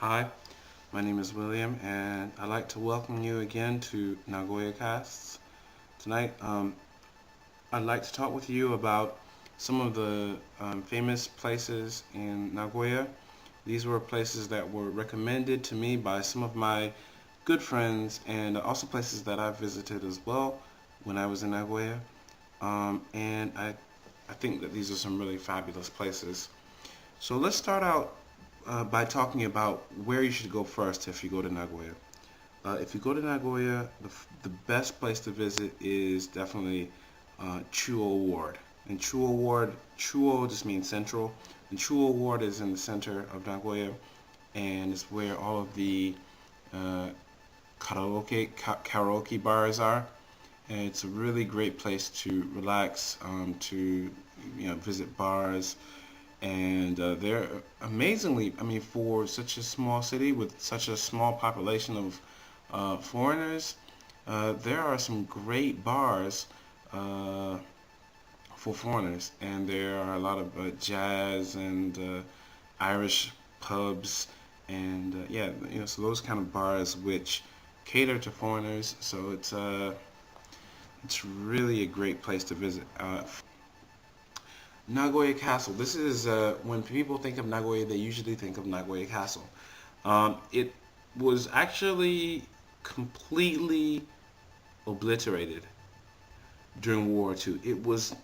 Hi, my name is William, and I'd like to welcome you again to Nagoya Casts. Tonight, I'd like to talk with you about some of the famous places in Nagoya. These were places that were recommended to me by some of my good friends, and also places that I visited as well when I was in Nagoya. And I think that these are some really fabulous places. So let's start out by talking about where you should go first if you go to Nagoya. If you go to Nagoya, the best place to visit is definitely Chuo Ward. And Chuo Ward, Chuo just means central, and Chuo Ward is in the center of Nagoya, and it's where all of the uh, karaoke bars are. And it's a really great place to relax, to visit bars, and they're amazingly, I mean, for such a small city with such a small population of foreigners, there are some great bars uh, for foreigners, and there are a lot of jazz and Irish pubs, and yeah, so those kind of bars which cater to foreigners. So it's really a great place to visit. Nagoya Castle. This is when people think of Nagoya, they usually think of Nagoya Castle. It was actually completely obliterated during World War II. It was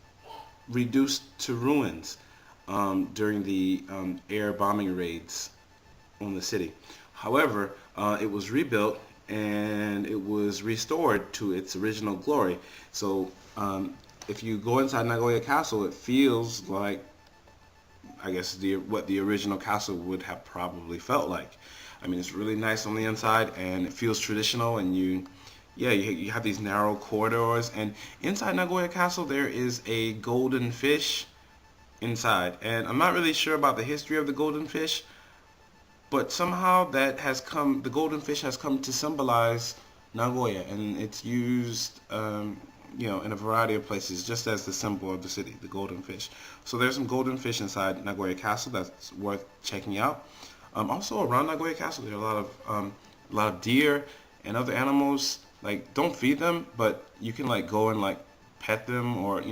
reduced to ruins during the air bombing raids on the city. However, it was rebuilt and it was restored to its original glory. So if you go inside Nagoya Castle, it feels like, I guess, what the original castle would have probably felt like. I mean, it's really nice on the inside, and it feels traditional, and you have these narrow corridors, and inside Nagoya Castle there is a golden fish inside, and I'm not really sure about the history of the golden fish, but somehow the golden fish has come to symbolize Nagoya, and it's used in a variety of places, just as the symbol of the city, the golden fish. So there's some golden fish inside Nagoya Castle that's worth checking out. Also around Nagoya Castle, there are a lot of deer and other animals. Like, don't feed them, but you can like go and like pet them, or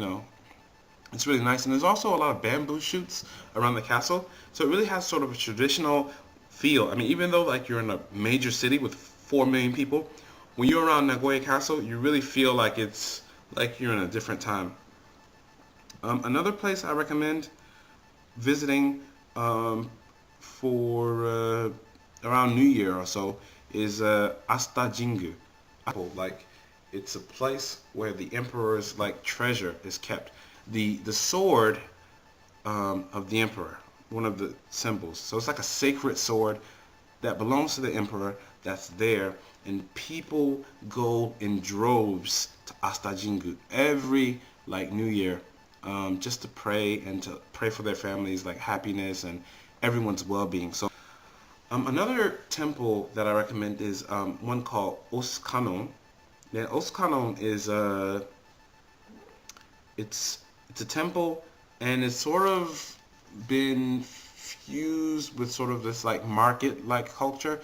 it's really nice. And there's also a lot of bamboo shoots around the castle, so it really has sort of a traditional feel. I mean, even though like you're in a major city with 4 million people, when you're around Nagoya Castle, you really feel like it's like you're in a different time. Another place I recommend visiting for around New Year or so is Asta Jingu. Like, it's a place where the emperor's like treasure is kept. The sword of the emperor, one of the symbols. So it's like a sacred sword that belongs to the emperor that's there, and people go in droves to Asta Jingu every like New Year, just to pray and to pray for their families, like happiness and everyone's well-being. So another temple that I recommend is one called Osukanon. Now Osukanon is it's a temple, and it's sort of been fused with sort of this like market like culture.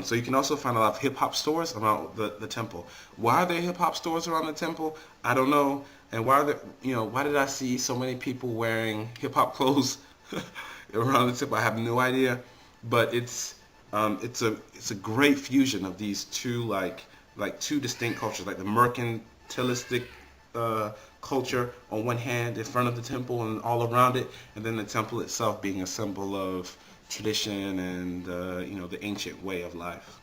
So you can also find a lot of hip hop stores around the temple. Why are there hip hop stores around the temple? I don't know. And why did I see so many people wearing hip hop clothes around the temple? I have no idea. But it's a great fusion of these two two distinct cultures, like the mercantilistic culture on one hand in front of the temple and all around it, and then the temple itself being a symbol of tradition and the ancient way of life.